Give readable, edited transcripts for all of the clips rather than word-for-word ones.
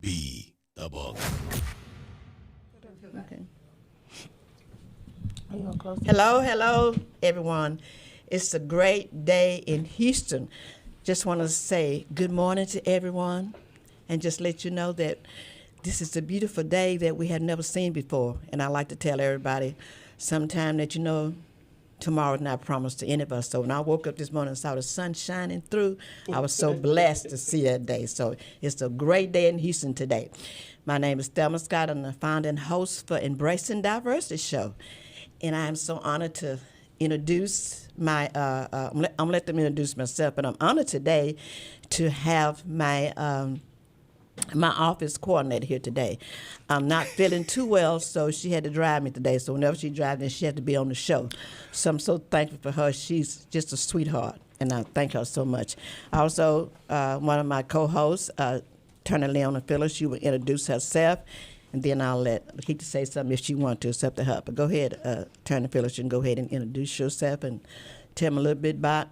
Be the book. Okay. Hello, hello, everyone. It's a great day in Houston. Just want to say good morning to everyone and just let you know that this is a beautiful day that we have never seen before. And I like to tell everybody sometime that tomorrow is not promised to any of us. So when I woke up this morning and saw the sun shining through, I was so blessed to see that day. So it's a great day in Houston today. My name is Thelma Scott. I'm the founder and host for Embracing Diversity Show. And I am so honored to introduce I'm gonna let them introduce myself, but I'm honored today to have my office coordinator here today. I'm not feeling too well, so she had to drive me today. So whenever she drives me, she had to be on the show. So I'm so thankful for her. She's just a sweetheart, and I thank her so much. Also, one of my co-hosts, Attorney Liona Fillis, she will introduce herself, and then I'll let Lakeita say something if she wants to. It's up to her. But go ahead, Attorney Fillis, you can go ahead and introduce yourself and tell me a little bit about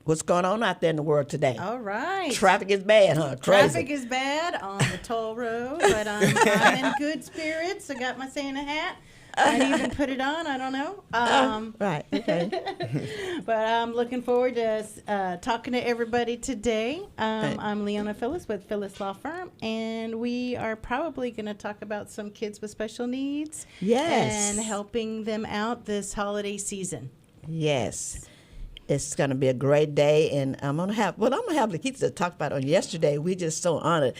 what's going on out there in the world today. All right. Traffic is bad, huh? Crazy. Traffic is bad on the toll road, but I'm in good spirits. I got my Santa hat. I even put it on. I don't know. Right. Okay. But I'm looking forward to talking to everybody today. I'm Liona Fillis with Fillis Law Firm, and we are probably going to talk about some kids with special needs. Yes. And helping them out this holiday season. Yes. It's going to be a great day, and I'm going to have Lakeita to talk about on yesterday. We're just so honored,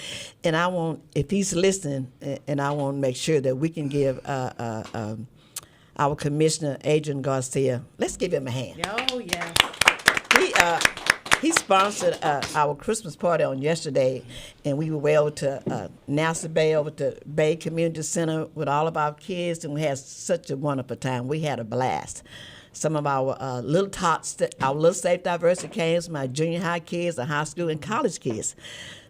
and I want, if he's listening, and I want to make sure that we can give our Commissioner, Adrian Garcia, let's give him a hand. Oh, yeah. He sponsored our Christmas party on yesterday, and we were well to Nassau Bay, over to Bay Community Center with all of our kids, and we had such a wonderful time. We had a blast. Some of our little tots, our little safe diversity kids, my junior high kids, the high school and college kids.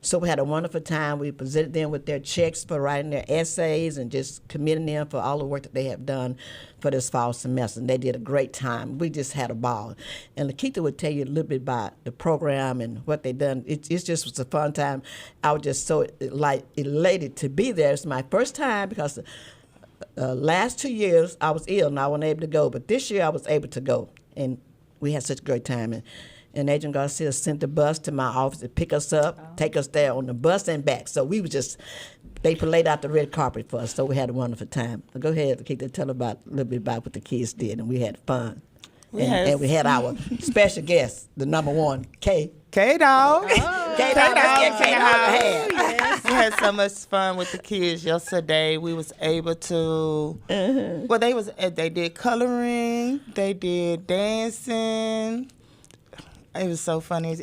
So we had a wonderful time. We presented them with their checks for writing their essays and just commending them for all the work that they have done for this fall semester. And they did a great time. We just had a ball. And Lakeita would tell you a little bit about the program and what they done. It just was a fun time. I was just so elated to be there. It's my first time because last 2 years I was ill and I wasn't able to go, but this year I was able to go, and we had such a great time. And Agent Garcia sent the bus to my office to pick us up, take us there on the bus and back. So we were they laid out the red carpet for us, so we had a wonderful time. Go ahead, Keith, tell a little bit about what the kids did, and we had fun. And we had our special guest, the number one, K-Dog. K-Dog. K-Dog, let's get K-Dog ahead. We had so much fun with the kids yesterday. We was able to, well, they did coloring, they did dancing. It was so funny.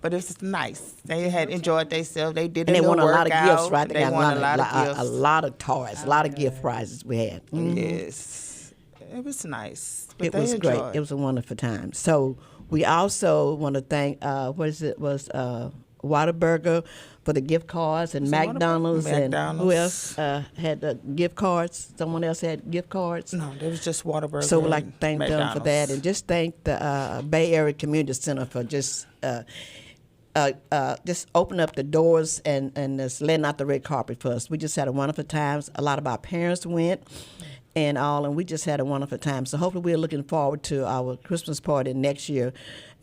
But it was nice. They had enjoyed themselves. They did. And they won a lot of workout. gifts, right? They won a lot of gifts. A lot of toys, a lot of gift prizes we had. Yes, it was nice. But It was great. It was a wonderful time. So we also want to thank Whataburger for the gift cards, and McDonald's, and who else had the gift cards? Someone else had gift cards? No, there was just Whataburger. So we'd like to thank them for McDonald's. that, and just thank the Bay Area Community Center for just open up the doors and just letting out the red carpet for us. We just had a wonderful time. A lot of our parents went and we just had a wonderful time. So hopefully we're looking forward to our Christmas party next year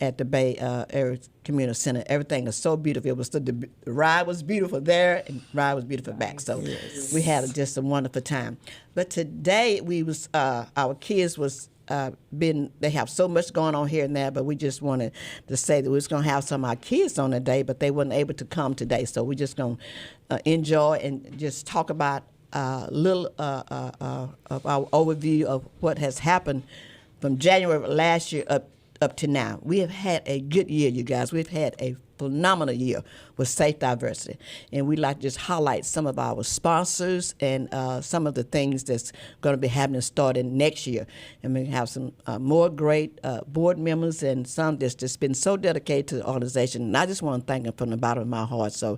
at the Bay Area Community Center. Everything is so beautiful. It was the ride was beautiful there, and the ride was beautiful back. So we had just a wonderful time. But today our kids was they have so much going on here and there, but we just wanted to say that we was going to have some of our kids on today, but they weren't able to come today. So we're just going to enjoy and just talk about a little of our overview of what has happened from January of last year up to now. We have had a good year, you guys. We've had a phenomenal year with Safe Diversity. And we'd like to just highlight some of our sponsors and some of the things that's going to be happening starting next year. And we have some more great board members and some that's just been so dedicated to the organization. And I just want to thank them from the bottom of my heart. So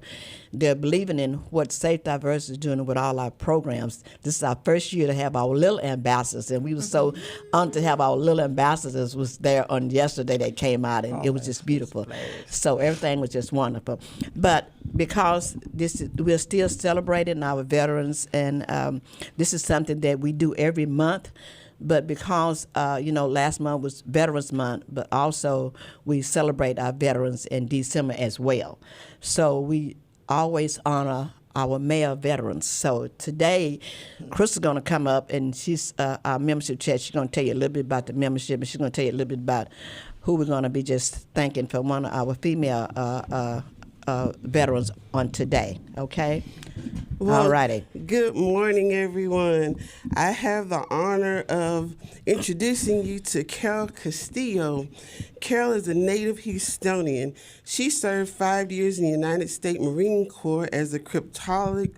they're believing in what Safe Diversity is doing with all our programs. This is our first year to have our little ambassadors, and we were so honored to have our little ambassadors was there on yesterday. They came out, and it was just beautiful. So everything was just wonderful. But because we're still celebrating our veterans, and this is something that we do every month. But because, last month was Veterans Month, but also we celebrate our veterans in December as well. So we always honor our male veterans. So today, Chris is going to come up, and she's our membership chat. She's going to tell you a little bit about the membership, and she's going to tell you a little bit about who we're going to be just thanking for one of our female veterans on today. Okay? Well, all righty. Good morning, everyone. I have the honor of introducing you to Carol Castillo. Carol is a native Houstonian. She served 5 years in the United States Marine Corps as a cryptologic,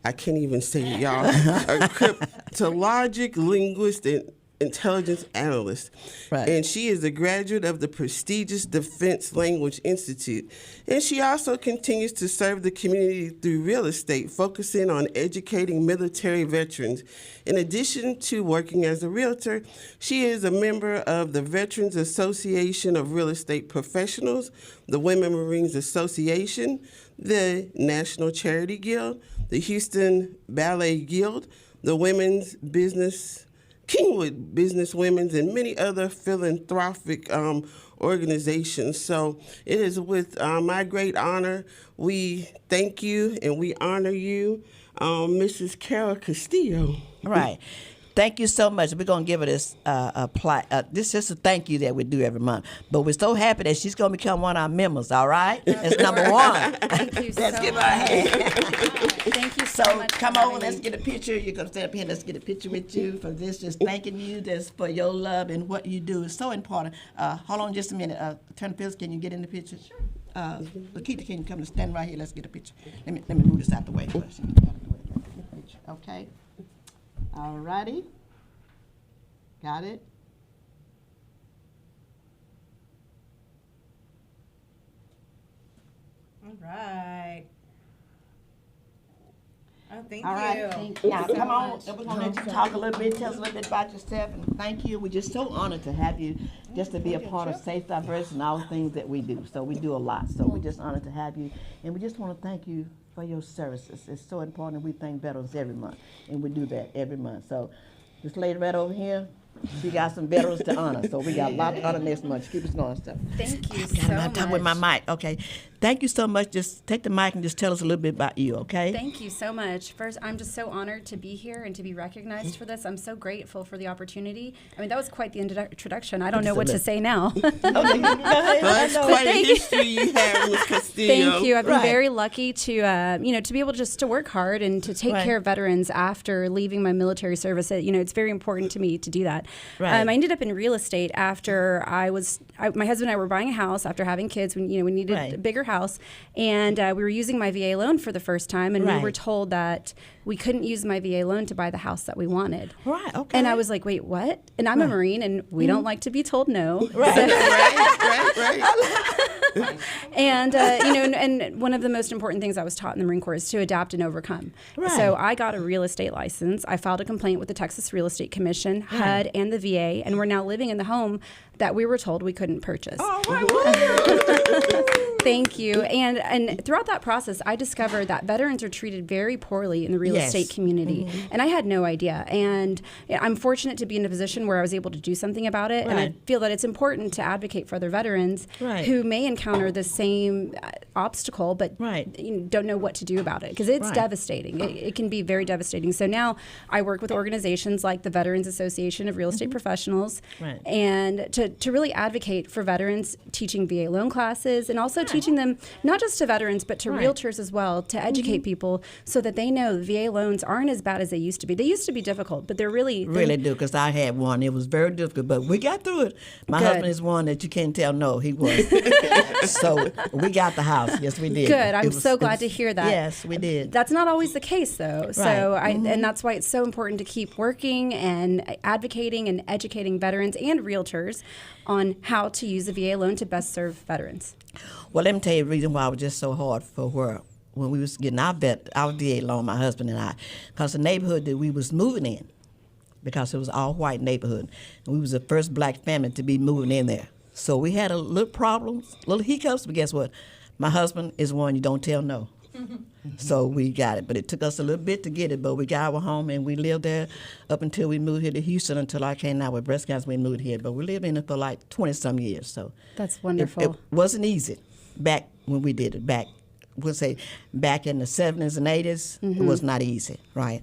I can't even say it, y'all, a cryptologic linguist and intelligence analyst. Right. And she is a graduate of the prestigious Defense Language Institute. And she also continues to serve the community through real estate, focusing on educating military veterans. In addition to working as a realtor, she is a member of the Veterans Association of Real Estate Professionals, the Women Marines Association, the National Charity Guild, the Houston Ballet Guild, the Women's Business Kingwood Business Women's, and many other philanthropic organizations. So it is with my great honor we thank you and we honor you, Mrs. Carol Castillo. Right. Thank you so much. We're going to give her this this is just a thank you that we do every month. But we're so happy that she's going to become one of our members, all right? That's number one. Thank you Let's so give her much. a hand. Thank you so So much. come for on, having let's me. get a picture. You're going to stand up here. Let's get a picture with you for this. Just thanking you just for your love and what you do. It's so important. Hold on just a minute. Attorney Phillips, can you get in the picture? Sure. Lakeita, can you come and stand right here? Let's get a picture. Let me move this out the way first. Okay. All righty. Got it? All right. Oh, thank All you. right. Now, come on. We're going to let you talk a little bit. Tell us a little bit about yourself. And thank you. We're just so honored to have you just to be a part of Safe Diverse and all the things that we do. So we do a lot. So we're just honored to have you. And we just want to thank you for your services. It's so important. We thank veterans every month. And we do that every month. So this lady right over here, she got some veterans to honor. So we got a lot to honor next month. Keep us going, stuff. Thank you Got so my tongue with my much. mic. Okay. Thank you so much. Just take the mic and just tell us a little bit about you, okay? Thank you so much. First, I'm just so honored to be here and to be recognized for this. I'm so grateful for the opportunity. I mean, that was quite the introduction. I don't know what to say now. That's quite a history you have, Ms. Castillo. Thank you. I've been Right. very lucky to, to be able just to work hard and to take Right. care of veterans after leaving my military service. It's very important to me to do that. Right. I ended up in real estate after my husband and I were buying a house after having kids. We needed Right. a bigger house, and we were using my VA loan for the first time, and we Right. were told that we couldn't use my VA loan to buy the house that we wanted. Right, okay. And I was like, wait, what? And I'm a Marine, and we don't like to be told no. Right. Right. And and one of the most important things I was taught in the Marine Corps is to adapt and overcome. Right. So I got a real estate license. I filed a complaint with the Texas Real Estate Commission, HUD, and the VA, and we're now living in the home that we were told we couldn't purchase. Oh, right. Thank you. And throughout that process, I discovered that veterans are treated very poorly in the real Yes. estate community, and I had no idea. And I'm fortunate to be in a position where I was able to do something about it. And I Right. feel that it's important to advocate for other veterans Right. who may encounter the same obstacle, but Right. don't know what to do about it, because it's Right. devastating. It can be very devastating. So now I work with organizations like the Veterans Association of Real Estate Professionals, Right. and to really advocate for veterans, teaching VA loan classes, and also teaching them not just to veterans but to Right. realtors as well, to educate people so that they know VA loans aren't as bad as they used to be. They used to be difficult, but they're really Do, because I had one. It was very difficult, but we got through it. My Good. husband is one that you can't tell no, he was. So we got the house. Yes, we did. Good. I'm It was- so it glad was- to hear that. Yes, we did. That's not always the case, though. So Right. and that's why it's so important to keep working and advocating and educating veterans and realtors on how to use a VA loan to best serve veterans. Well, let me tell you the reason why it was just so hard for her when we was getting our VA loan, my husband and I, because the neighborhood that we was moving in, because it was all white neighborhood, and we was the first black family to be moving in there. So we had a little problems, little hiccups, but guess what? My husband is one you don't tell no. So we got it, but it took us a little bit to get it, but we got our home and we lived there up until we moved here to Houston, until I came out with breast cancer. We moved here, but we lived in it for like 20-some years. So That's wonderful. It wasn't easy back when we did it. Back in the 70s and 80s, it was not easy, right?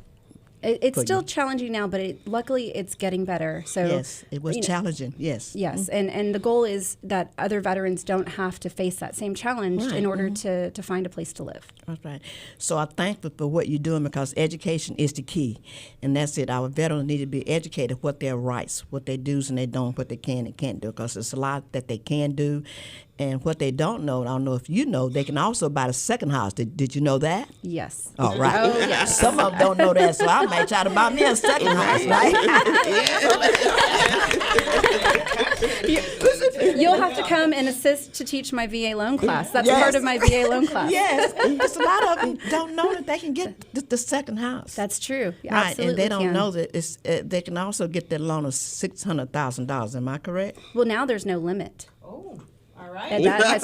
It's still challenging now, but luckily it's getting better. So yes, it was challenging. Yes. Yes, and the goal is that other veterans don't have to face that same challenge in order to find a place to live. That's right. So I'm thankful for what you're doing, because education is the key, and that's it. Our veterans need to be educated what their rights, what they do's and they don't, what they can and can't do, because there's a lot that they can do. And what they don't know, I don't know if you know, they can also buy the second house. Did you know that? Yes. All right. Oh, yes. Some of them don't know that, so I might try to buy me a second house, right? You'll have to come and assist to teach my VA loan class. That's part of my VA loan class. Yes, because a lot of them don't know that they can get the second house. That's true. You Right, absolutely and they don't can. know that they can also get that loan of $600,000. Am I correct? Well, now there's no limit. Oh, all right. And that has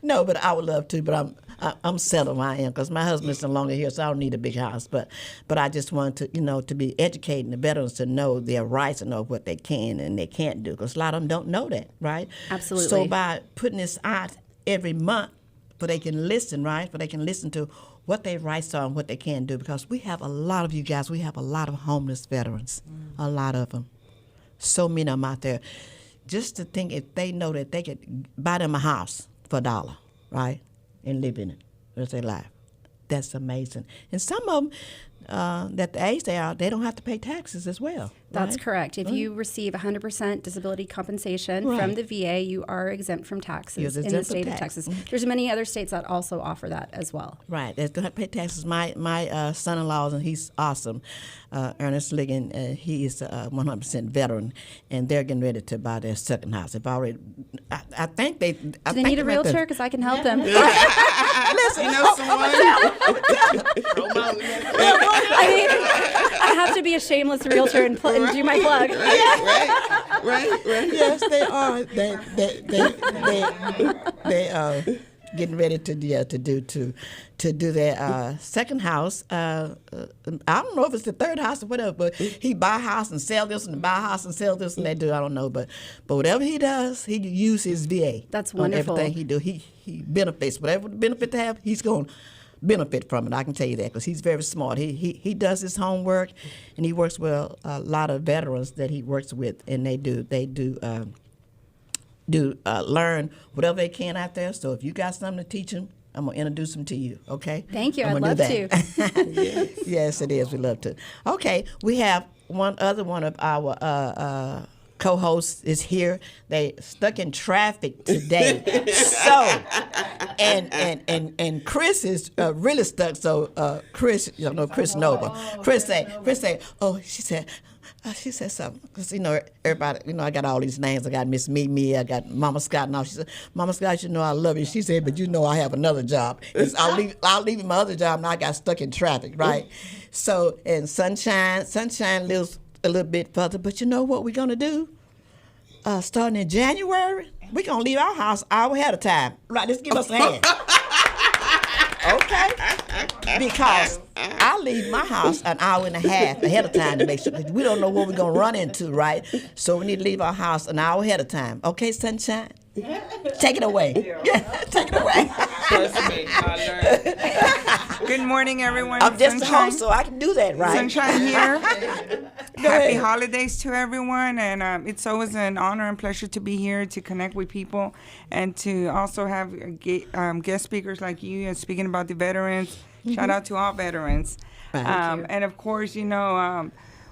No, but I would love to. But I'm settled where I am, because my husband's no longer here, so I don't need a big house. But I just want to, to be educating the veterans to know their rights and know what they can and they can't do, because a lot of them don't know that, right? Absolutely. So by putting this out every month, for they can listen, right? For they can listen to what their rights are and what they can do, because we have a lot of you guys. We have a lot of homeless veterans, a lot of them. So many of them out there. Just to think, if they know that they could buy them a house for $1, right, and live in it the rest of their life, that's amazing. And some of them, at the age they are, they don't have to pay taxes as well. That's right? correct. If you receive 100% disability compensation Right. from the VA, you are exempt from taxes You're in the exempt from state of tax. Texas. There's many other states that also offer that as well. Right, they don't have to pay taxes. My son-in-law, and he's awesome, Ernest Ligon, he is a 100% veteran, and they're getting ready to buy their second house. They've already, I think they. Do they need a realtor? Because I can help them. Listen, you know someone? I mean, I have to be a shameless realtor and do my plug. Right. Yes, they are. They are getting ready to do their second house. I don't know if it's the third house or whatever, but he buy a house and sell this, and buy a house and sell this, and they do. I don't know, but whatever he does, he uses his VA. That's on wonderful. everything he do. He benefits whatever benefit to have. He's going to benefit from it. I can tell you that, because he's very smart. He does his homework, and he works with a lot of veterans that he works with, and they learn whatever they can out there. So if you got something to teach them, I'm going to introduce them to you, okay? Thank you. I'm I'd gonna love do to. that. Yes, it is. We love to. Okay, we have one of our co-hosts is here. They stuck in traffic today. So, and Chris is really stuck. So Chris, Chris Nova. Chris say, oh, she said something, because everybody, I got all these names. I got Miss Mimi, I got Mama Scott, and all. She said, Mama Scott, I love you. She said, but I have another job. I'll leave my other job, and I got stuck in traffic, right? So, and Sunshine lives a little bit further, but you know what we're gonna do? Starting in January, we're gonna leave our house an hour ahead of time. Right, just give us a hand. Okay? Because I leave my house an hour and a half ahead of time to make sure, because we don't know what we're going to run into, right? So we need to leave our house an hour ahead of time. Okay, Sunshine? Take it away. Take it away. Trust me, I learned. Good morning, everyone. I'm just a Sunshine. host, so I can do that, right? Sunshine here. Go Happy ahead. holidays to everyone, and it's always an honor and pleasure to be here to connect with people, and to also have guest speakers like you speaking about the veterans. Shout out to all veterans. And of course,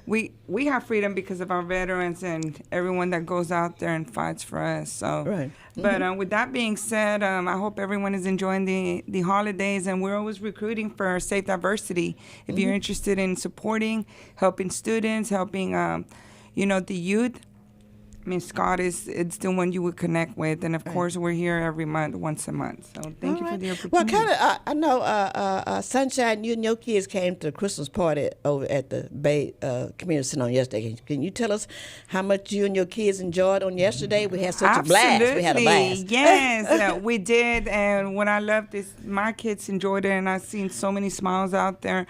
we have freedom because of our veterans and everyone that goes out there and fights for us. So, Right. But with that being said, I hope everyone is enjoying the holidays, and we're always recruiting for Safe Diversity. If you're interested in supporting, helping students, helping, the youth, Miss Scott it's the one you would connect with, and of course we're here every month, once a month. So thank you for the opportunity. Well, kind of, I know, Sunshine, you and your kids came to the Christmas party over at the Bay Community Center on yesterday. Can you tell us how much you and your kids enjoyed on yesterday? We had such a blast. We had a blast. Yes, we did. And what I loved is my kids enjoyed it, and I've seen so many smiles out there.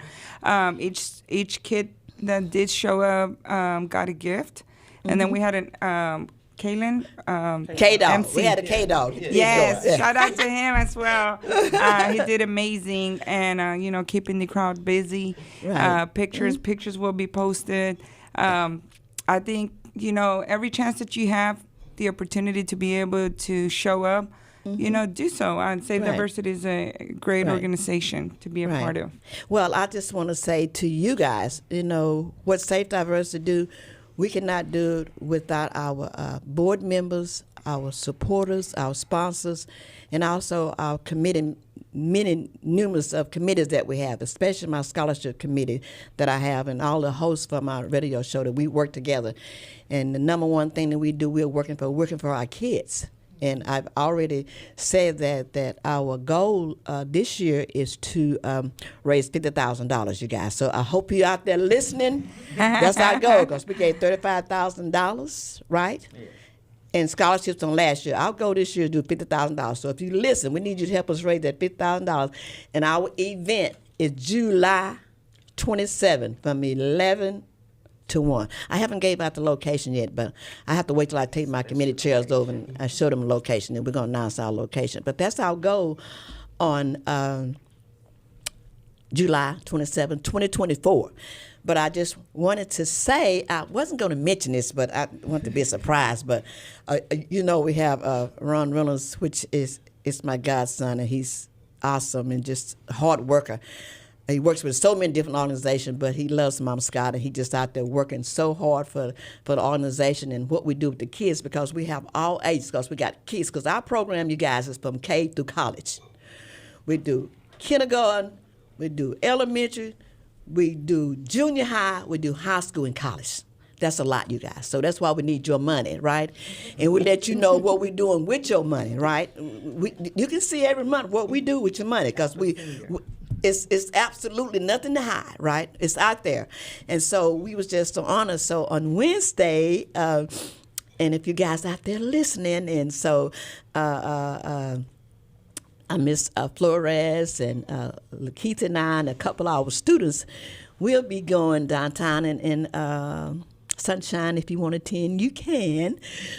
Each kid that did show up got a gift. And then we had an Kaylin K-Dog. MC. We had a K-Dog. Yes, shout out to him as well. He did amazing, and keeping the crowd busy. Right. Pictures will be posted. I think every chance that you have the opportunity to be able to show up, do so. Save Right. Diversity is a great Right. organization to be a part of. Well, I just want to say to you guys, what Safe Diversity do, we cannot do it without our board members, our supporters, our sponsors, and also our committee, numerous of committees that we have, especially my scholarship committee that I have, and all the hosts for my radio show that we work together. And the number one thing that we do, we're working for our kids. And I've already said that our goal this year is to raise $50,000, you guys. So I hope you're out there listening. That's our goal, because we gave $35,000, right? Yeah. And scholarships on last year. Our goal this year is to do $50,000. So if you listen, we need you to help us raise that $50,000. And our event is July 27th from 11 to 1. I haven't gave out the location yet, but I have to wait till I take my committee chairs over and I show them the location, and we're going to announce our location. But that's our goal on July 27, 2024. But I just wanted to say, I wasn't going to mention this, but I want to be a surprise. But, we have Ron Reynolds, which is my godson, and he's awesome and just a hard worker. He works with so many different organizations, but he loves Mama Scott, and he just out there working so hard for the organization and what we do with the kids, because we have all ages, because we got kids. Because our program, you guys, is from K through college. We do kindergarten, we do elementary, we do junior high, we do high school and college. That's a lot, you guys. So that's why we need your money, right? And we let you know what we're doing with your money, right? You can see every month what we do with your money, because it's absolutely nothing to hide, right? It's out there. And so we was just so honored. So on Wednesday, and if you guys out there listening, and so I Miss Flores and Lakeith and I and a couple of our students, we'll be going downtown in Sunshine. If you want to attend, you can.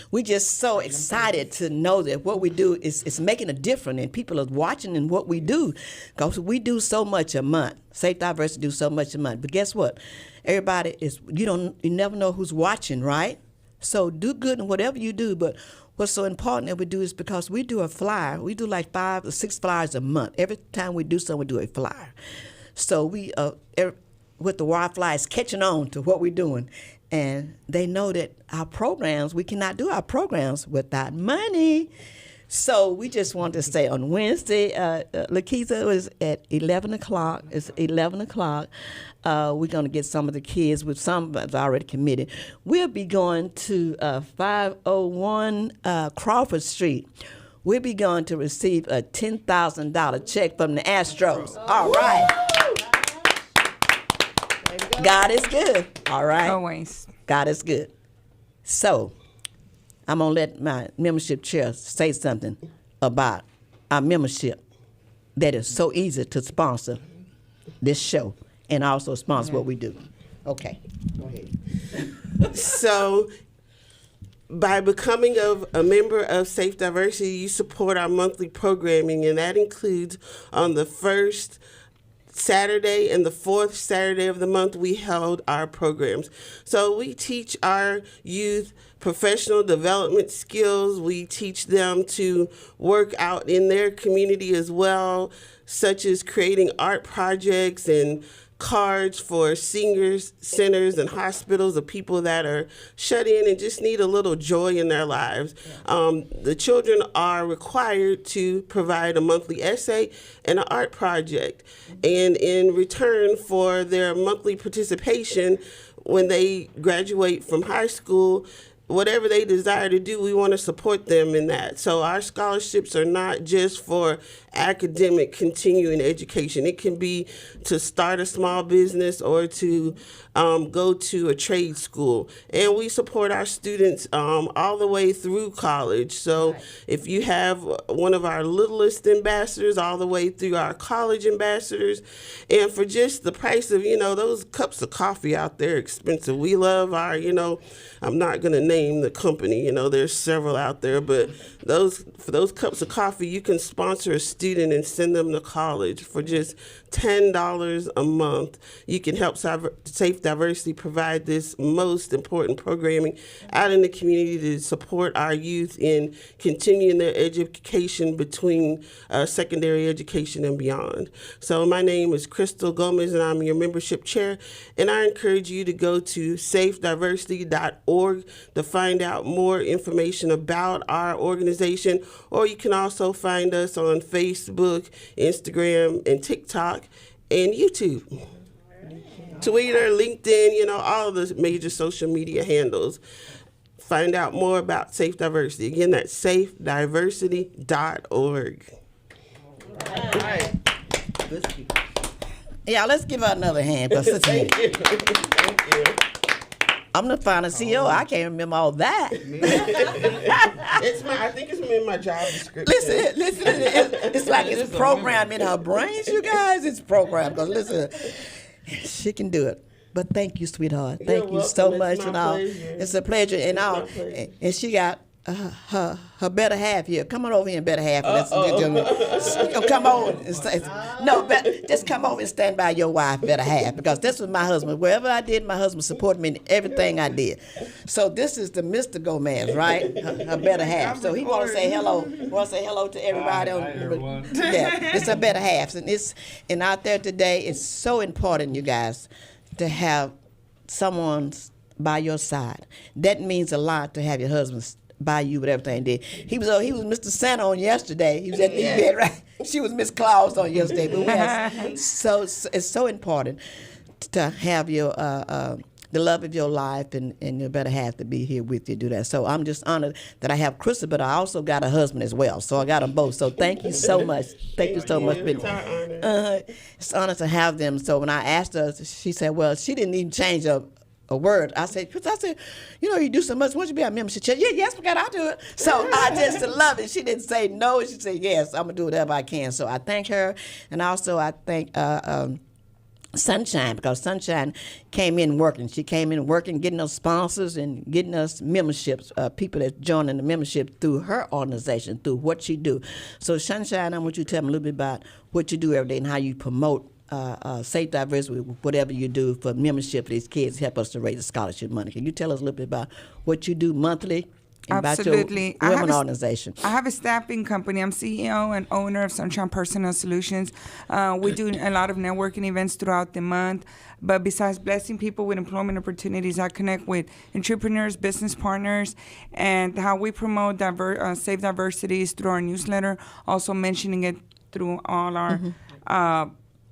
We're just so excited to know that what we do is making a difference, and people are watching in what we do, because we do so much a month. Safe Diversity do so much a month. But guess what? Everybody you never know who's watching, right? So do good in whatever you do. But what's so important that we do is because we do a flyer. We do like 5 or 6 flyers a month. Every time we do something, we do a flyer. So we with the wire flyers catching on to what we're doing. And they know that we cannot do our programs without money. So we just want to say on Wednesday, Lakeitha was at 11 o'clock. It's 11 o'clock. We're going to get some of the kids, with some that's already committed. We'll be going to 501 Crawford Street. We'll be going to receive a $10,000 check from the Astros. All right. God is good. All right. Always. God is good. So I'm going to let my membership chair say something about our membership that is so easy to sponsor this show and also sponsor what we do. Okay. Go ahead. So by becoming a member of Safe Diversity, you support our monthly programming, and that includes on the first Saturday and the fourth Saturday of the month, we held our programs. So we teach our youth professional development skills. We teach them to work out in their community as well, such as creating art projects and cards for seniors, centers, and hospitals of people that are shut in and just need a little joy in their lives. The children are required to provide a monthly essay and an art project. And in return for their monthly participation, when they graduate from high school, whatever they desire to do, we want to support them in that. So our scholarships are not just for academic continuing education. It can be to start a small business or to go to a trade school. And we support our students all the way through college. So if you have one of our littlest ambassadors all the way through our college ambassadors, and for just the price of, those cups of coffee out there expensive. We love our, I'm not going to name the company, there's several out there, but for those cups of coffee, you can sponsor a student and send them to college for just $10 a month. You can help Safe Diversity provide this most important programming out in the community to support our youth in continuing their education between secondary education and beyond. So my name is Crystal Gomez, and I'm your membership chair, and I encourage you to go to safediversity.org to find out more information about our organization, or you can also find us on Facebook, Instagram, and TikTok, and YouTube, Twitter, LinkedIn, all of the major social media handles. Find out more about Safe Diversity. Again, that's safediversity.org. All right. Yeah, let's give her another hand. Thank you. Thank you. I'm the final CEO. I can't remember all that. I think it's in my job description. Listen. It's like it's programmed in her brains, you guys. It's programmed. Because listen, she can do it. But thank you, sweetheart. Thank you so much. It's my pleasure. It's a pleasure. And she got her better half here. Come on over here and better half. Come over. Just come over and stand by your wife, better half, because this was my husband. Wherever I did, my husband supported me in everything I did. So this is the Mr. Gomez, right? Her better half. So he want to say hello. Want to say hello to everybody. Hi, everyone. Yeah, it's her better half, and out there today, it's so important, you guys, to have someone by your side. That means a lot to have your husband by you with everything did. He was Mr. Santa on yesterday. He was at the event, right? She was Miss Claus on yesterday. But it's so important to have your the love of your life and your better half to be here with you, do that. So I'm just honored that I have Krista, but I also got a husband as well. So I got them both. So thank you so much. Thank you so much. It's an honor to have them. So when I asked her, she said, well, she didn't even change a word. I said, you do so much. Why don't you be our membership chair? Yeah, yes, I'll do it. So I just love it. She didn't say no. She said, yes, I'm going to do whatever I can. So I thank her. And also I thank Sunshine, because Sunshine came in working. She came in working, getting us sponsors and getting us memberships, people that joining the membership through her organization, through what she do. So Sunshine, I want you to tell me a little bit about what you do every day and how you promote Safe Diversity, whatever you do for membership for these kids, help us to raise the scholarship money. Can you tell us a little bit about what you do monthly? Absolutely. About your women organization. I have a staffing company. I'm CEO and owner of Sunshine Personal Solutions. We do a lot of networking events throughout the month. But besides blessing people with employment opportunities, I connect with entrepreneurs, business partners, and how we promote Safe Diversity is through our newsletter, also mentioning it through all our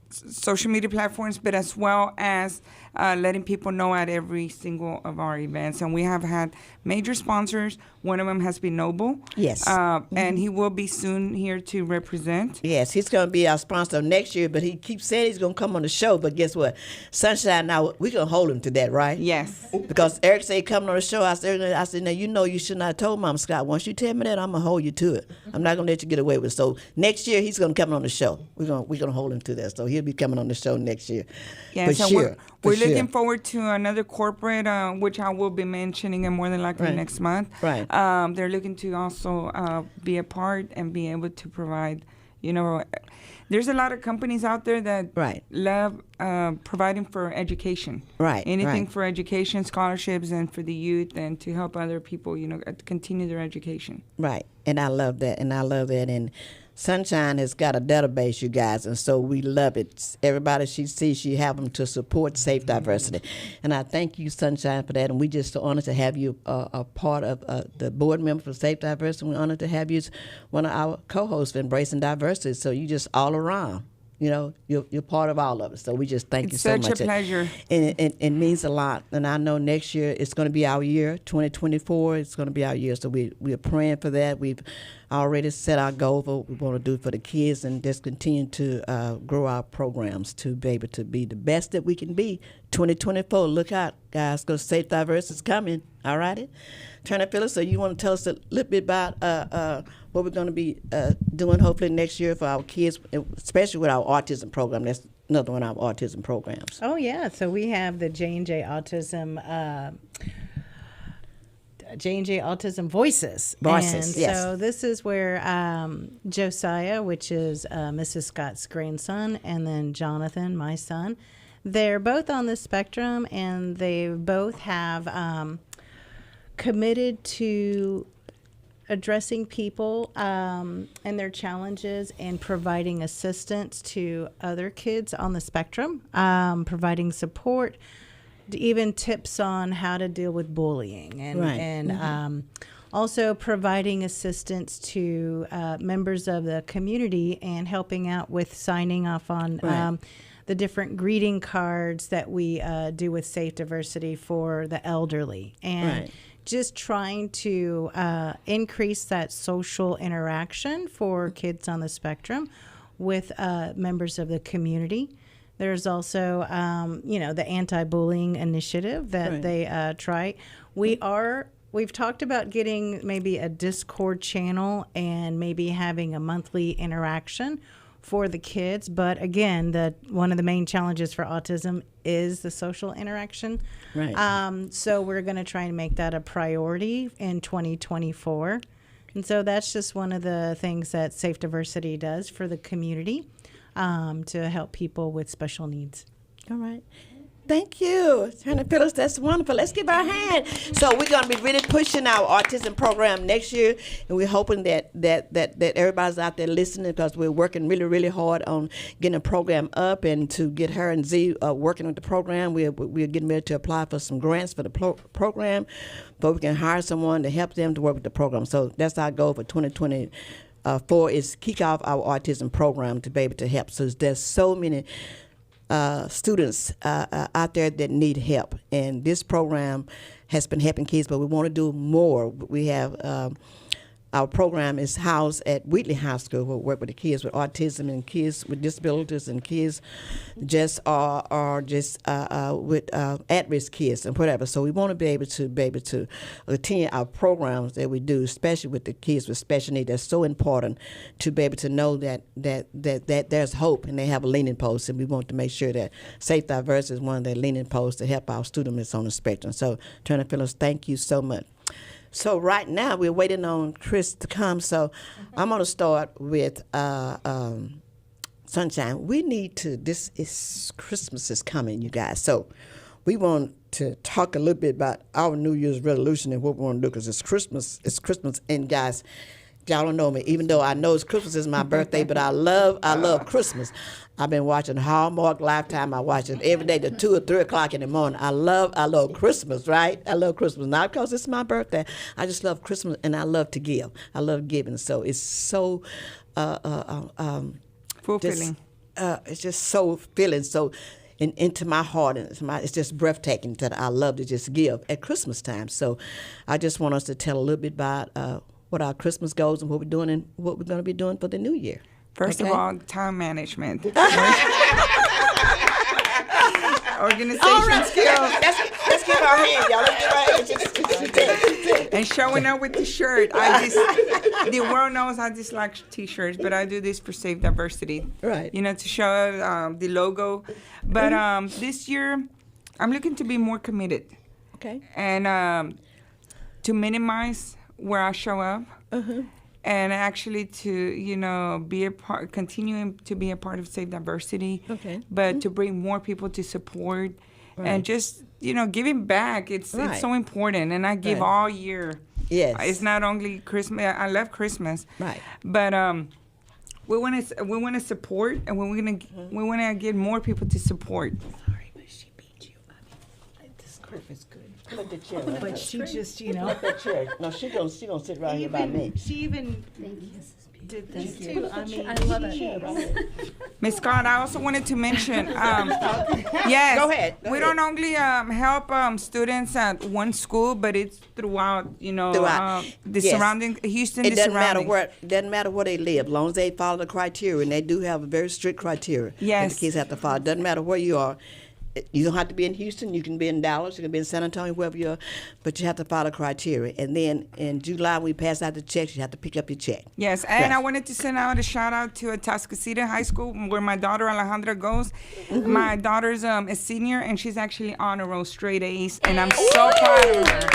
social media platforms, but as well as letting people know at every single of our events. And we have had major sponsors. One of them has been Noble. Yes. And he will be soon here to represent. Yes, he's going to be our sponsor next year, but he keeps saying he's going to come on the show. But guess what? Sunshine, now, we're going to hold him to that, right? Yes. Because Eric said coming on the show, I said, now, you should not have told Mom Scott. Once you tell me that, I'm going to hold you to it. I'm not going to let you get away with it. So next year, he's going to come on the show. We're going to hold him to that. So he'll be coming on the show next year. Yes, for sure. We're looking forward to another corporate, which I will be mentioning more than likely next month. Right. They're looking to also be a part and be able to provide, there's a lot of companies out there that love providing for education. Right. Anything for education, scholarships, and for the youth, and to help other people, continue their education. Right. And I love that. And Sunshine has got a database, you guys, and so we love it. Everybody she sees, she have them to support Safe Diversity. And I thank you, Sunshine, for that. And we just so honored to have you a part of the board member for Safe Diversity. We're honored to have you as one of our co-hosts for Embracing Diversity. So you just all around. you're part of all of it. So we just thank you It's so such much. a pleasure. And it means a lot. And I know next year it's going to be our year, 2024. It's going to be our year. So we are praying for that. We've already set our goal for what we want to do for the kids, and just continue to grow our programs to be able to be the best that we can be. 2024, look out, guys, because Safe Diverse is coming. All righty. Liona Fillis, so you want to tell us a little bit about what we're going to be doing hopefully next year for our kids, especially with our autism program. That's another one of our autism programs. Oh yeah, so we have the J&J Autism Voices. Voices, And yes. so this is where Josiah, which is Mrs. Scott's grandson, and then Jonathan, my son, they're both on the spectrum, and they both have committed to addressing people and their challenges and providing assistance to other kids on the spectrum, providing support, even tips on how to deal with bullying, and Right. Also providing assistance to members of the community and helping out with signing off on Right. the different greeting cards that we do with Safe Diversity for the elderly, and Right. just trying to increase that social interaction for kids on the spectrum with members of the community. There's also, the anti-bullying initiative that Right. they try. We've talked about getting maybe a Discord channel and maybe having a monthly interaction for the kids. But again, one of the main challenges for autism is the social interaction. Right. So we're going to try and make that a priority in 2024. And so that's just one of the things that Safe Diversity does for the community to help people with special needs. All right. Thank you, Liona Fillis. That's wonderful. Let's give our hand. So we're going to be really pushing our autism program next year, and we're hoping that everybody's out there listening, because we're working really, really hard on getting a program up, and to get her and Z working with the program. We're getting ready to apply for some grants for the program, but we can hire someone to help them to work with the program. So that's our goal for 2024 is kick off our autism program to be able to help. So there's so many students out there that need help, and this program has been helping kids, but we want to do more. We have our program is housed at Wheatley High School. We work with the kids with autism and kids with disabilities and kids just with at-risk kids and whatever. So we want to be able to continue our programs that we do, especially with the kids with special needs. That's so important to be able to know that there's hope and they have a leaning post. And we want to make sure that Safe Diverse is one of their leaning posts to help our students on the spectrum. So, Liona Fillis, thank you so much. So right now we're waiting on Chris to come. So I'm going to start with Sunshine. We need to. Christmas is coming, you guys. So we want to talk a little bit about our New Year's resolution and what we want to do, because it's Christmas. It's Christmas, and guys, y'all don't know me. Even though I know it's Christmas is my birthday, but I love Christmas. I've been watching Hallmark Lifetime. I watch it every day till 2 or 3 o'clock in the morning. I love Christmas, right? I love Christmas. Not because it's my birthday. I just love Christmas, and I love to give. I love giving. So it's so fulfilling. It's just so filling, so into my heart, and it's just breathtaking that I love to just give at Christmas time. So I just want us to tell a little bit about what our Christmas goals and what we're doing and what we're going to be doing for the new year. First of all, time management. Organization skills. Let's give our hand, y'all. Let's give our hand. And showing up with the shirt. The world knows I dislike T-shirts, but I do this for Safe Diversity. Right. To show the logo. But this year, I'm looking to be more committed. Okay. And to minimize where I show up. Uh-huh. And actually to, be a part, continuing to be a part of Safe Diversity. Okay. But to bring more people to support. Right. And just, giving back. It's so important. And I give all year. Yes. It's not only Christmas. I love Christmas. Right. But we want to support, and we want to get more people to support. Sorry, but she beat you. This script is good. Look at the chair. But she just, Look at that chair. No, she gonna sit right here by me. She even, Thank you. This is beautiful. did this too. I mean, I love it. Miss Scott, I also wanted to mention, yes, Go ahead, go we ahead. don't only help students at one school, but it's throughout, Throughout. the Yes. surrounding, Houston, It the doesn't matter surroundings. where they live, as long as they follow the criteria, and they do have a very strict criteria that Yes. the kids have to follow. It doesn't matter where you are. You don't have to be in Houston. You can be in Dallas. You can be in San Antonio, wherever you are, but you have to follow criteria. And then in July, we pass out the checks. You have to pick up your check. Yes, and Yes. I wanted to send out a shout out to Atascocita High School where my daughter Alejandra goes. Mm-hmm. My daughter's a senior, and she's actually honor roll straight A's, and I'm so proud of her.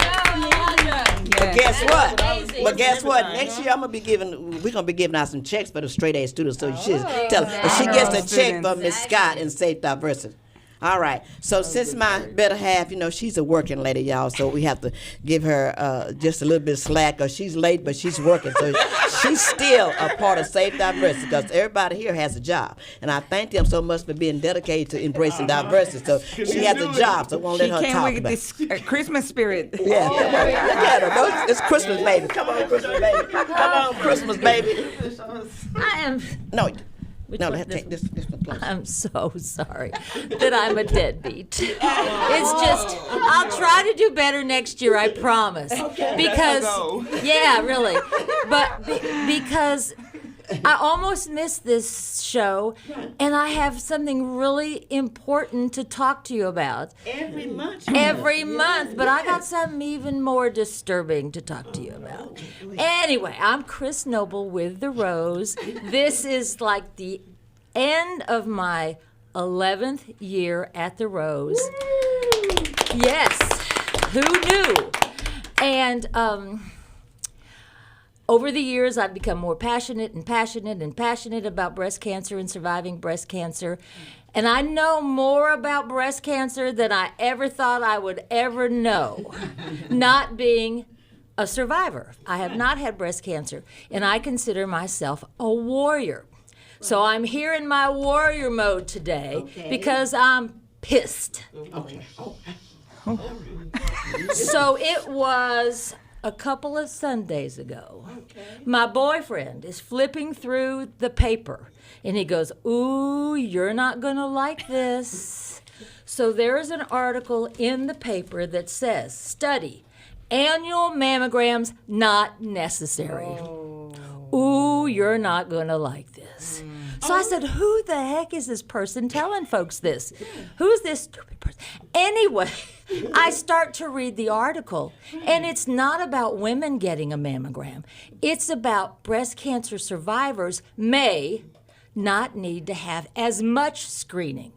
But guess what? Amazing. But guess what? Next year we're gonna be giving out some checks for the straight A students. So she tell her, but she gets a check from Miss Scott in Safe Diversity. All right. So since my better half, she's a working lady, y'all. So we have to give her just a little bit of slack. Cause she's late, but she's working. So she's still a part of Safe Diversity. Because everybody here has a job, and I thank them so much for being dedicated to embracing diversity. So she has a job. So won't She let her came talk with about it. this Christmas spirit. Yeah, look at her. It's Christmas, baby. Come on, Christmas, baby. Come on, Christmas, baby. I am. No, Which no, one? let's take this one close. I'm so sorry that I'm a deadbeat. It's just, I'll try to do better next year, I promise. Because, yeah, really. But because I almost missed this show, and I have something really important to talk to you about. Every month. Every month, but I got something even more disturbing to talk to you about. Anyway, I'm Chris Noble with The Rose. This is like the end of my 11th year at The Rose. Yes, who knew? And over the years, I've become more passionate and passionate and passionate about breast cancer and surviving breast cancer. And I know more about breast cancer than I ever thought I would ever know, not being a survivor. I have not had breast cancer, and I consider myself a warrior. So I'm here in my warrior mode today because I'm pissed. So it was a couple of Sundays ago. My boyfriend is flipping through the paper, and he goes, "Ooh, you're not gonna like this." So there's an article in the paper that says, "Study, annual mammograms not necessary." Ooh, you're not gonna like this. So I said, who the heck is this person telling folks this? Who's this stupid person? Anyway, I start to read the article, and it's not about women getting a mammogram. It's about breast cancer survivors may not need to have as much screening.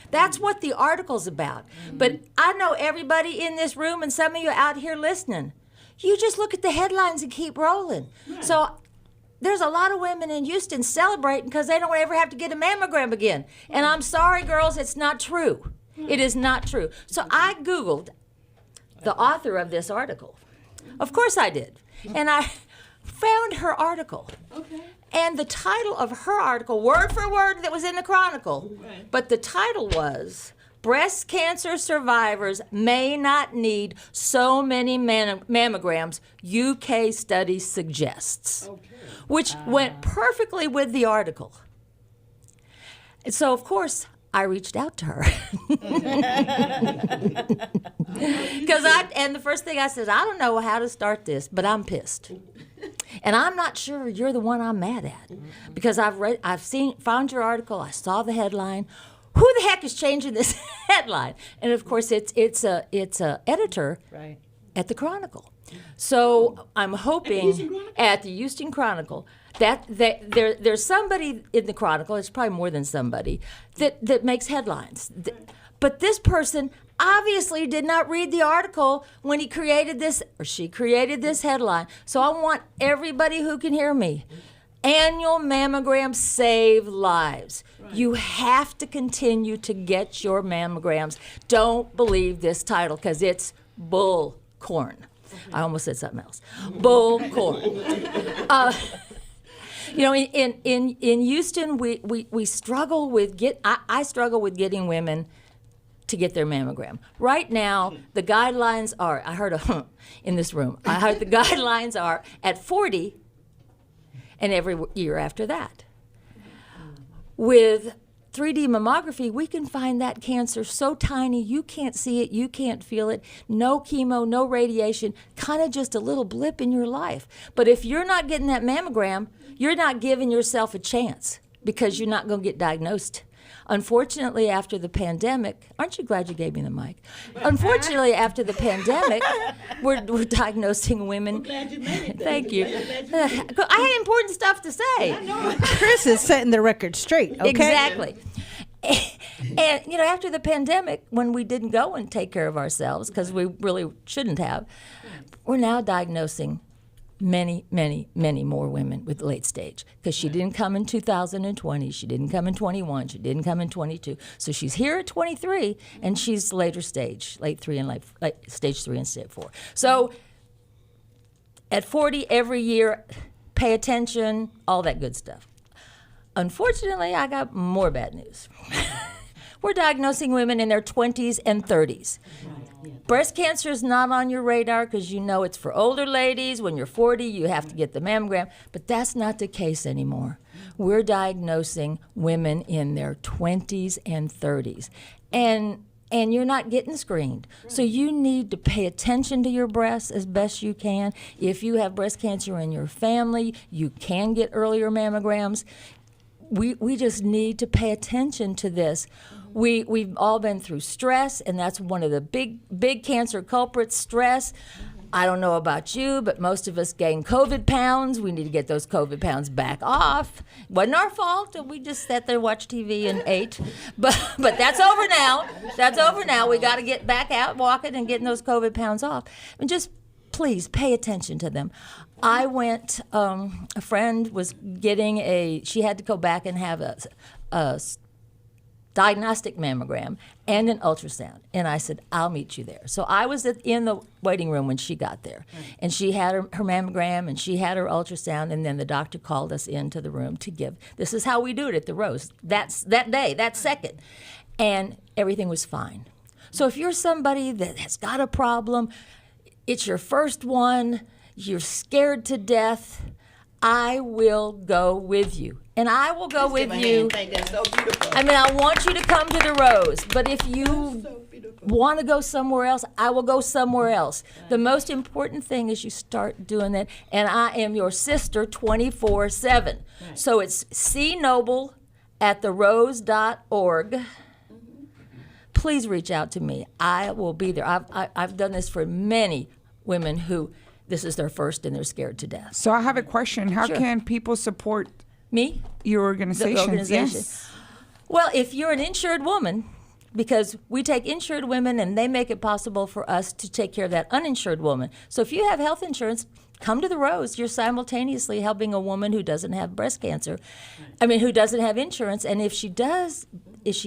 That's what the article's about. But I know everybody in this room and some of you out here listening, you just look at the headlines and keep rolling. So there's a lot of women in Houston celebrating because they don't ever have to get a mammogram again. And I'm sorry, girls, it's not true. It is not true. So I Googled the author of this article. Of course I did. And I found her article. And the title of her article, word for word, that was in the Chronicle, but the title was, "Breast Cancer Survivors May Not Need So Many Mammograms, UK Study Suggests," which went perfectly with the article. And so, of course, I reached out to her. And the first thing I said, I don't know how to start this, but I'm pissed. And I'm not sure you're the one I'm mad at, because found your article, I saw the headline. Who the heck is changing this headline? And of course, it's a editor at the Chronicle. So I'm hoping at the Houston Chronicle that there's somebody in the Chronicle, it's probably more than somebody, that makes headlines. But this person obviously did not read the article when he created this, or she created this headline. So I want everybody who can hear me. Annual mammograms save lives. You have to continue to get your mammograms. Don't believe this title, because it's bull corn. I almost said something else. Bull corn. In Houston, we struggle with I struggle with getting women to get their mammogram. Right now, the guidelines are, I heard in this room, I heard the guidelines are at 40, and every year after that. With 3D mammography, we can find that cancer so tiny you can't see it, you can't feel it, no chemo, no radiation, kind of just a little blip in your life. But if you're not getting that mammogram, you're not giving yourself a chance because you're not going to get diagnosed. Unfortunately, after the pandemic, aren't you glad you gave me the mic? Unfortunately, after the pandemic, we're diagnosing women. I'm glad you made it. Thank you. I had important stuff to say. Chris is setting the record straight, okay? Exactly. And, you know, after the pandemic, when we didn't go and take care of ourselves, because we really shouldn't have, we're now diagnosing many, many, many more women with late stage, because she didn't come in 2020, she didn't come in 21, she didn't come in 22. So she's here at 23, and she's later stage, late 3 and late stage 3 and stage 4. So at 40 every year, pay attention, all that good stuff. Unfortunately, I got more bad news. We're diagnosing women in their 20s and 30s. Breast cancer is not on your radar because you know it's for older ladies. When you're 40, you have to get the mammogram. But that's not the case anymore. We're diagnosing women in their 20s and 30s. And you're not getting screened. So you need to pay attention to your breasts as best you can. If you have breast cancer in your family, you can get earlier mammograms. We just need to pay attention to this. We've all been through stress, and that's one of the big cancer culprits, stress. I don't know about you, but most of us gain COVID pounds. We need to get those COVID pounds back off. Wasn't our fault. We just sat there, watched TV, and ate. But that's over now. That's over now. We got to get back out walking and getting those COVID pounds off. And just please pay attention to them. I went, a friend was getting she had to go back and have a diagnostic mammogram and an ultrasound. And I said, I'll meet you there. So I was in the waiting room when she got there. And she had her mammogram and she had her ultrasound, and then the doctor called us into the room to give. This is how we do it at the Rose. That day, that second. And everything was fine. So if you're somebody that has got a problem, it's your first one, you're scared to death, I will go with you. And I will go with you. That's so beautiful. I mean, I want you to come to the Rose. But if you want to go somewhere else, I will go somewhere else. The most important thing is you start doing that. And I am your sister 24/7. So it's cnoble@therose.org. Please reach out to me. I will be there. I've done this for many women who this is their first and they're scared to death. So I have a question. How Sure. can people support Me? your organization? The organization. Yes. Well, if you're an insured woman, because we take insured women and they make it possible for us to take care of that uninsured woman. So if you have health insurance, come to the Rose. You're simultaneously helping a woman who doesn't have breast cancer. Who doesn't have insurance. And if she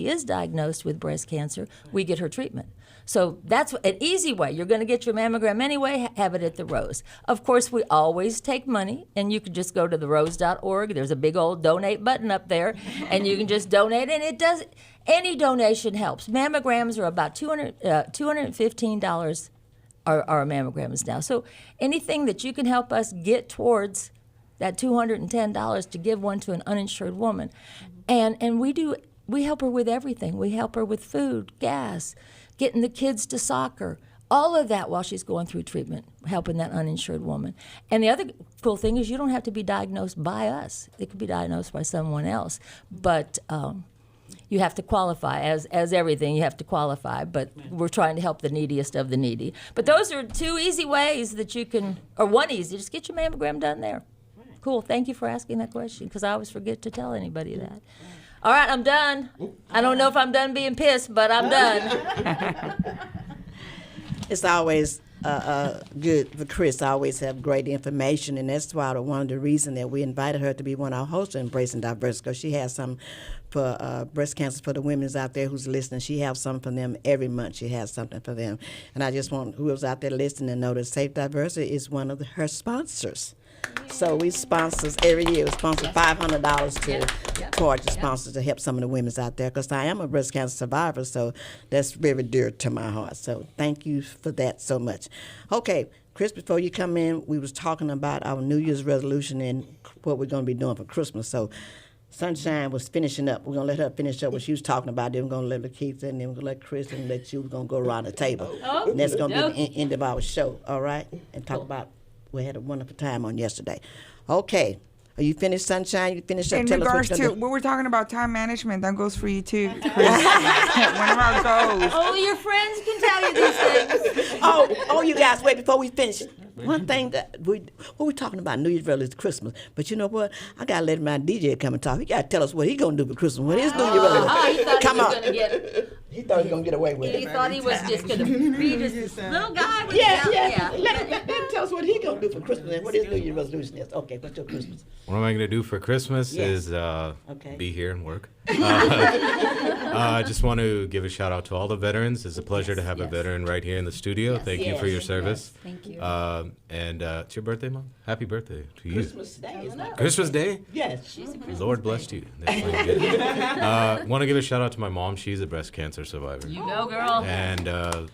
is diagnosed with breast cancer, we get her treatment. So that's an easy way. You're going to get your mammogram anyway, have it at the Rose. Of course, we always take money, and you can just go to therose.org. There's a big old donate button up there, and you can just donate, and it does. Any donation helps. Mammograms are about $215 our mammograms now. So anything that you can help us get towards that $210 to give one to an uninsured woman. And we help her with everything. We help her with food, gas, getting the kids to soccer, all of that while she's going through treatment, helping that uninsured woman. And the other cool thing is you don't have to be diagnosed by us. It could be diagnosed by someone else. But you have to qualify. As everything, you have to qualify. But we're trying to help the neediest of the needy. But those are two easy ways that you can, or one easy, just get your mammogram done there. Cool. Thank you for asking that question, because I always forget to tell anybody that. All right, I'm done. I don't know if I'm done being pissed, but I'm done. It's always good for Chris to always have great information, and that's why one of the reasons that we invited her to be one of our hosts of Embracing Diversity, because she has some for breast cancer for the women out there who's listening. She has something for them every month. She has something for them. And I just want whoever's out there listening to know that Safe Diversity is one of her sponsors. So we sponsors every year. We sponsor $500 towards the sponsors to help some of the women out there, because I am a breast cancer survivor, so that's very dear to my heart. So thank you for that so much. Okay, Chris, before you come in, we was talking about our New Year's resolution and what we're going to be doing for Christmas. So Sunshine was finishing up. We're going to let her finish up what she was talking about. Then we're going to let Lakeith and then we're going to let Chris and let you. We're going to go around the table. And that's going to be the end of our show, all right? And talk about, we had a wonderful time on yesterday. Okay. Are you finished, Sunshine? You finished up? In Tell regards us to what what we're talking about, time management, that goes for you too, Chris. One of our goals. Oh, your friends can tell you these things. Oh, you guys, wait before we finish. One thing that we're talking about New Year's resolution is Christmas, but you know what? I gotta let my DJ come and talk. He gotta tell us what he gonna do for Christmas. What is New Year's resolution? Oh, he thought Come he was on. gonna get. He thought he was gonna get away with He it. thought he was just gonna be just this little guy with Yeah. Let him tell us what he gonna do for Christmas and what his New Year's resolution is. Okay, what's your Christmas? What am I going to do for Christmas Yes. is Okay. be here and work. I just want to give a shout out to all the veterans. It's a pleasure to have a veteran right here in the studio. Thank you for your service. Thank you. And it's your birthday, Mom? Happy birthday to you. Christmas Day is my Christmas Day? Yes. Lord bless you. Want to give a shout out to my mom. She's a breast cancer survivor. You go, girl. And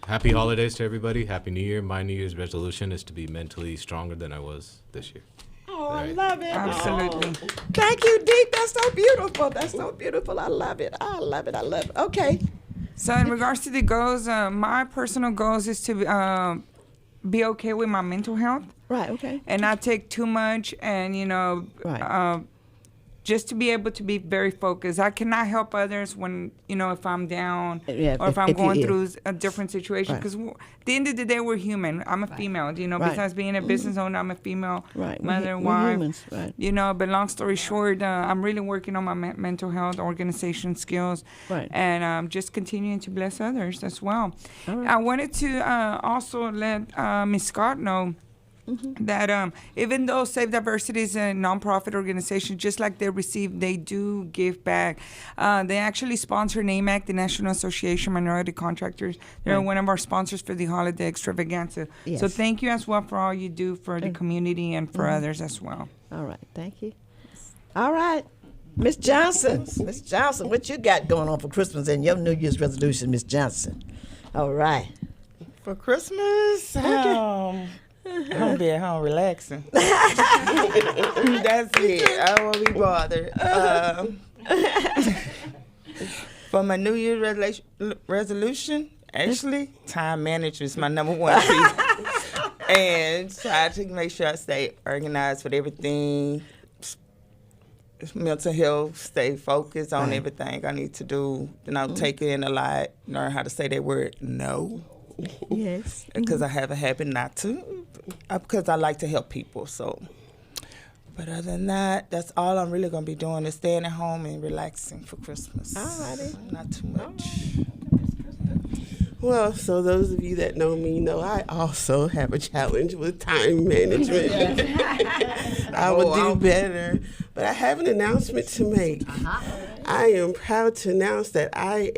happy holidays to everybody. Happy New Year. My New Year's resolution is to be mentally stronger than I was this year. Oh, I Right. love it. Absolutely. Oh. Thank you, Deep. That's so beautiful. That's so beautiful. I love it. I love it. I love it. Okay. So in regards to the goals, my personal goals is to be okay with my mental health Right. Okay. and not take too much, and Right. just to be able to be very focused. I cannot help others when if I'm down Yeah, or if I'm if you going ill. through a different situation. Right. Because at the end of the day, we're human. I'm a female. Right. Besides being a business owner, I'm a female Right. mother, We're wife. humans. Right. But long story short, I'm really working on my mental health, organization skills, Right. and just continuing to bless others as well. All right. I wanted to also let Ms. Scott know that even though Save Diversity is a nonprofit organization, just like they do give back. They actually sponsor NAMAC, the National Association of Minority Contractors. They're one of our sponsors for the holiday extravaganza. Yes. So thank you as well for all you do for the community and for others as well. All right. Thank you. All right. Miss Johnson. Miss Johnson, what you got going on for Christmas and your New Year's resolution, Miss Johnson? All right. For Christmas, I'm gonna be at home relaxing. That's it. I won't be bothered. For my New Year's resolution, actually, time management is my number one key. And try to make sure I stay organized with everything. Mental health, stay focused on everything I need to do. Take in a lot, learn how to say that word no. Yes. Because I have a habit not to, because I like to help people. So, but other than that, that's all I'm really gonna be doing is staying at home and relaxing for Christmas. Alrighty. Not too much. Well, so those of you that know me know I also have a challenge with time management. I would do better, but I have an announcement to make. I am proud to announce that I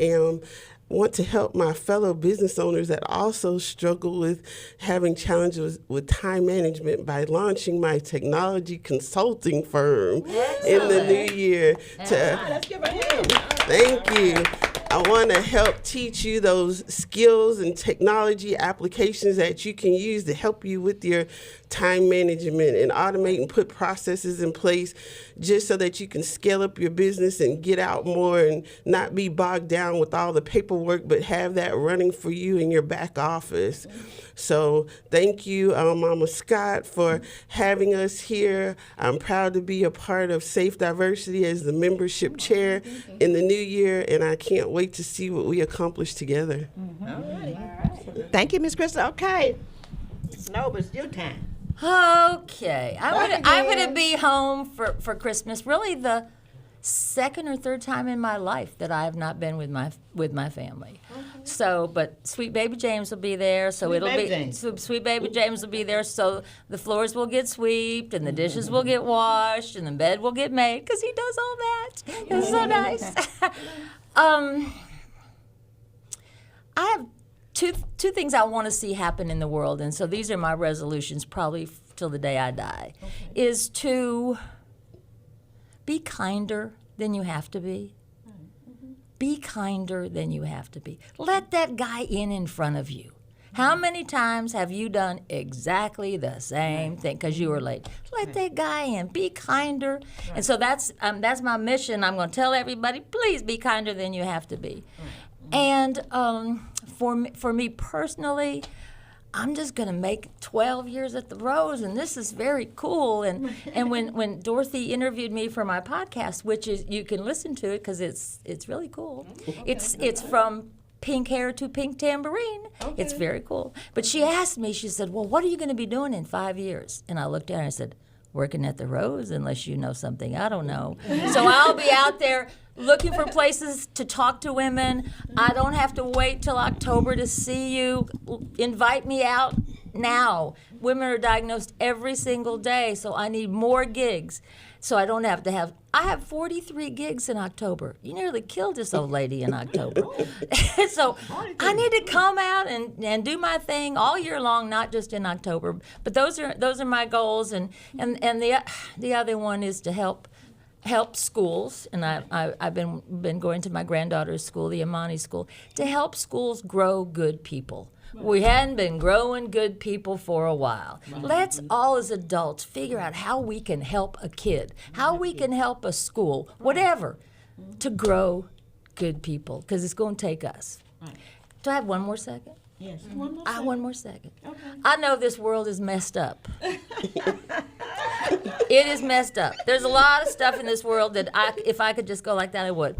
want to help my fellow business owners that also struggle with having challenges with time management by launching my technology consulting firm in the new year. Let's give a hand. Thank you. I want to help teach you those skills and technology applications that you can use to help you with your time management and automate and put processes in place just so that you can scale up your business and get out more and not be bogged down with all the paperwork, but have that running for you in your back office. So thank you, Mama Scott, for having us here. I'm proud to be a part of Safe Diversity as the membership chair in the new year, and I can't wait to see what we accomplish together. Thank you, Miss Krista. Okay. Snow, it's your time. Okay, I'm gonna be home for Christmas. Really, the second or third time in my life that I have not been with my family. So, but sweet baby James will be there. So sweet baby James will be there. So the floors will get swept and the dishes will get washed and the bed will get made because he does all that. It's so nice. I have two things I want to see happen in the world, and so these are my resolutions, probably till the day I die, is to be kinder than you have to be. Be kinder than you have to be. Let that guy in front of you. How many times have you done exactly the same thing because you were late? Let that guy in. Be kinder. And so that's my mission. I'm going to tell everybody, please be kinder than you have to be. And for me personally, I'm just going to make 12 years at the Rose, and this is very cool. And when Dorothy interviewed me for my podcast, which is, you can listen to it because it's really cool. It's from pink hair to pink tambourine. Okay. It's very cool. But she asked me, she said, well, what are you going to be doing in 5 years? And I looked at her and I said, working at the Rose, unless you know something I don't know. So I'll be out there looking for places to talk to women. I don't have to wait till October to see you. Invite me out now. Women are diagnosed every single day, so I need more gigs. So I don't have to have, I have 43 gigs in October. You nearly killed this old lady in October. So I need to come out and do my thing all year long, not just in October. But those are my goals, and the other one is to help schools, and I've been going to my granddaughter's school, the Imani School, to help schools grow good people. We hadn't been growing good people for a while. Let's all as adults figure out how we can help a kid, how we can help a school, whatever, to grow good people, because it's going to take us. Do I have one more second? Yes. One more second. Okay. I know this world is messed up. It is messed up. There's a lot of stuff in this world that if I could just go like that, I would.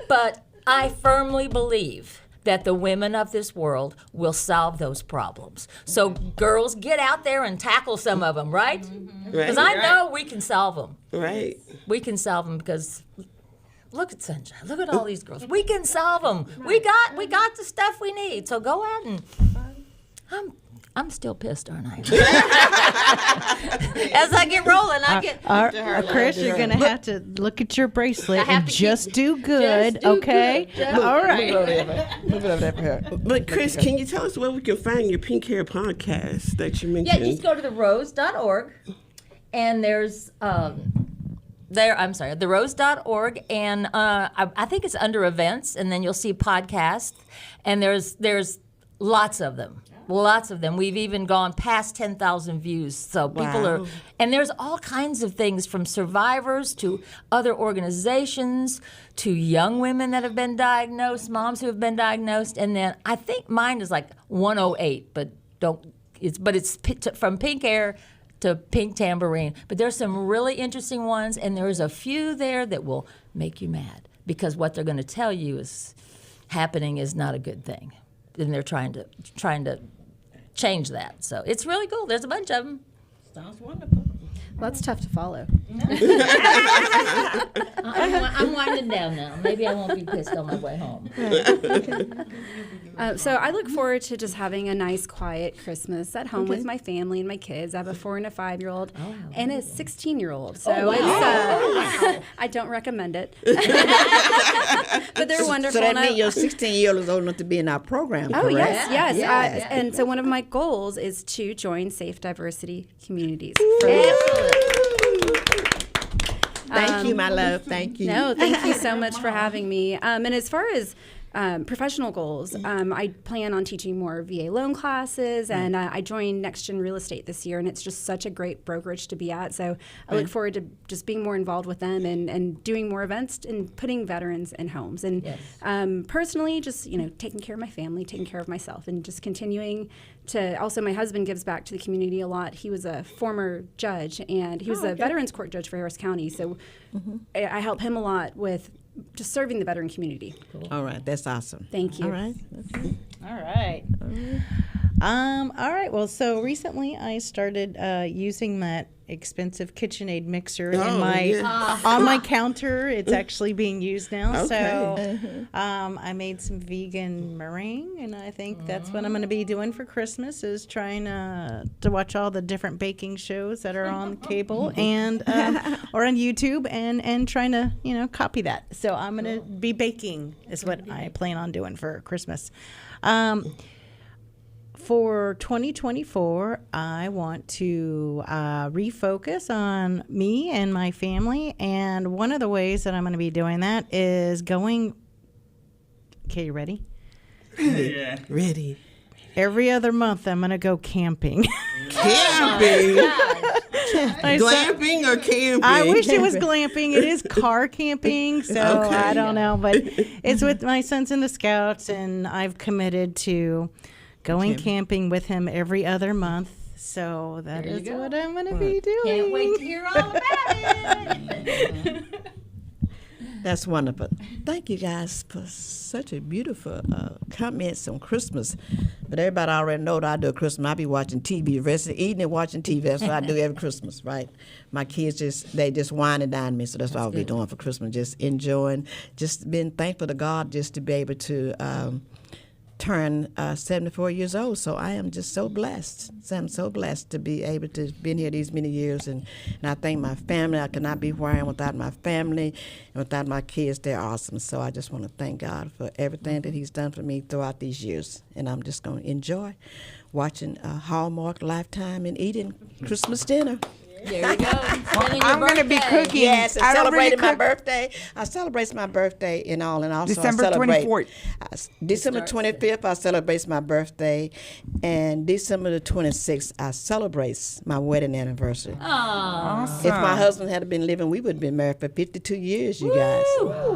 But I firmly believe that the women of this world will solve those problems. So girls, get out there and tackle some of them, right? Because I know we can solve them. Right. We can solve them because look at Sunshine. Look at all these girls. We can solve them. We got the stuff we need. So go out and I'm still pissed, aren't I? As I get rolling, Chris, you're going to have to look at your bracelet and just do good, okay? All right. Move it over there. But Chris, can you tell us where we can find your Pink Hair podcast that you mentioned? Yeah, just go to therose.org, and there's therose.org, and I think it's under events, and then you'll see podcasts, and there's lots of them. Lots of them. We've even gone past 10,000 views. So people are, and there's all kinds of things from survivors to other organizations to young women that have been diagnosed, moms who have been diagnosed, and then I think mine is like 108, but it's from pink hair to pink tambourine. But there's some really interesting ones, and there's a few there that will make you mad because what they're going to tell you is happening is not a good thing. And they're trying to change that. So it's really cool. There's a bunch of them. Sounds wonderful. Well, that's tough to follow. I'm winding down now. Maybe I won't be pissed on my way home. So I look forward to just having a nice, quiet Christmas at home with my family and my kids. I have a 4 and a 5-year-old and a 16-year-old. So I don't recommend it. But they're wonderful. So that means your 16-year-old is old enough to be in our program, correct? Oh, yes. And so one of my goals is to join safe diversity communities. Thank you, my love. Thank you. No, thank you so much for having me. And as far as professional goals, I plan on teaching more VA loan classes, and I joined Next Gen Real Estate this year, and it's just such a great brokerage to be at. So I look forward to just being more involved with them and doing more events and putting veterans in homes. And personally, just taking care of my family, taking care of myself, and just continuing to. Also, my husband gives back to the community a lot. He was a former judge, and he was a Veterans Court judge for Harris County. So I help him a lot with just serving the veteran community. Cool. All right, that's awesome. Thank you. All right. Okay. All right. All right. Well, so recently I started using that expensive KitchenAid mixer on my counter. It's actually being used now. Okay. So I made some vegan meringue, and I think that's what I'm going to be doing for Christmas is trying to watch all the different baking shows that are on cable and or on YouTube and trying to copy that. So I'm going to be baking is what I plan on doing for Christmas. for 2024, I want to refocus on me and my family. And one of the ways that I'm going to be doing that is going. Okay, you ready? Yeah. Ready. Every other month, I'm going to go camping. Camping? I said- Glamping or camping? I wish it was glamping. It is car camping, so Okay. I don't know. But it's with my sons in the Scouts, and I've committed to going camping with him every other month. So that is what I'm going to be doing. Can't wait to hear all about it. That's wonderful. Thank you guys for such a beautiful comments on Christmas. But everybody already know that I do Christmas. I be watching TV, eating and watching TV. That's what I do every Christmas, right? My kids they just wine and dine me, so that's what I'll be doing for Christmas. Just enjoying, just being thankful to God just to be able to turn 74 years old. So I am just so blessed. So I'm so blessed to be able to been here these many years. And I thank my family. I could not be where I am without my family and without my kids. They're awesome. So I just want to thank God for everything that he's done for me throughout these years. And I'm just going to enjoy watching Hallmark, Lifetime, and eating Christmas dinner. There you go. Spending your I'm going to be birthday. cooking. Yes, I and don't really celebrating my cook. birthday. I celebrate my birthday and all, and also December I celebrate 24th. December 25th. I celebrate my birthday, and December the 26th I celebrate my wedding anniversary. Awesome. If my husband had been living, we would have been married for 52 years, you guys.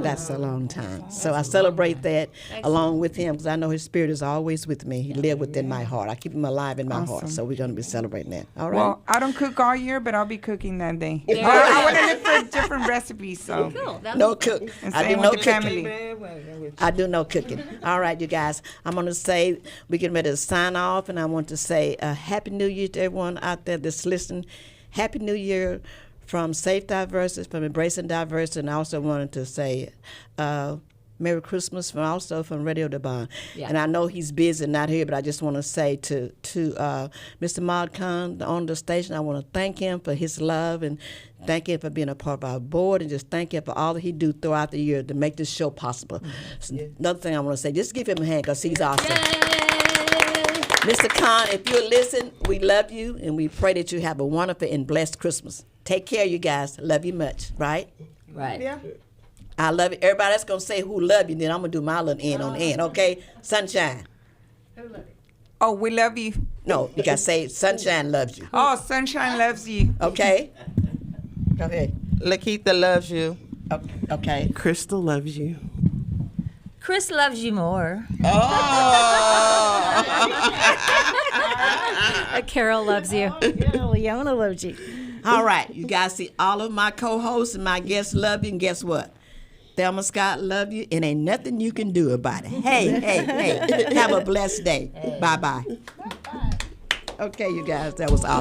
That's a long time. So I celebrate that along with him because I know his spirit is always with me. He lives within my heart. I keep him alive in my heart. So we're going to be celebrating that. All right. Well, I don't cook all year, but I'll be cooking that day. There I you want to look for different recipes. So. Cool. No cook. And I do same no with the cooking. family. I do no cooking. All right, you guys. I'm going to say we're getting ready to sign off, and I want to say a Happy New Year to everyone out there that's listening. Happy New Year from Safe Diversity, from Embracing Diversity, and I also wanted to say Merry Christmas from Radio Devon. Yeah. And I know he's busy and not here, but I just want to say to Mr. Mod Khan, the owner of the station, I want to thank him for his love and thank him for being a part of our board and just thank him for all that he do throughout the year to make this show possible. So another thing I want to say, just give him a hand because he's awesome. Mr. Khan, if you listen, we love you and we pray that you have a wonderful and blessed Christmas. Take care, you guys. Love you much, right? Right. Yeah. I love you. Everybody that's going to say who love you, then I'm going to do my little end on the end, okay? Sunshine. Oh, we love you. No, you got to say Sunshine loves you, Oh, Sunshine loves you. okay? Go ahead. Lakeitha loves you. Okay. Crystal loves you. Chris loves you more. Carol loves you. Yeah, Leona loves you. All right. You guys see all of my co-hosts and my guests love you, and guess what? Thelma Scott love you, and ain't nothing you can do about it. Hey. Have a blessed day. Bye-bye. Okay, you guys, that was awesome.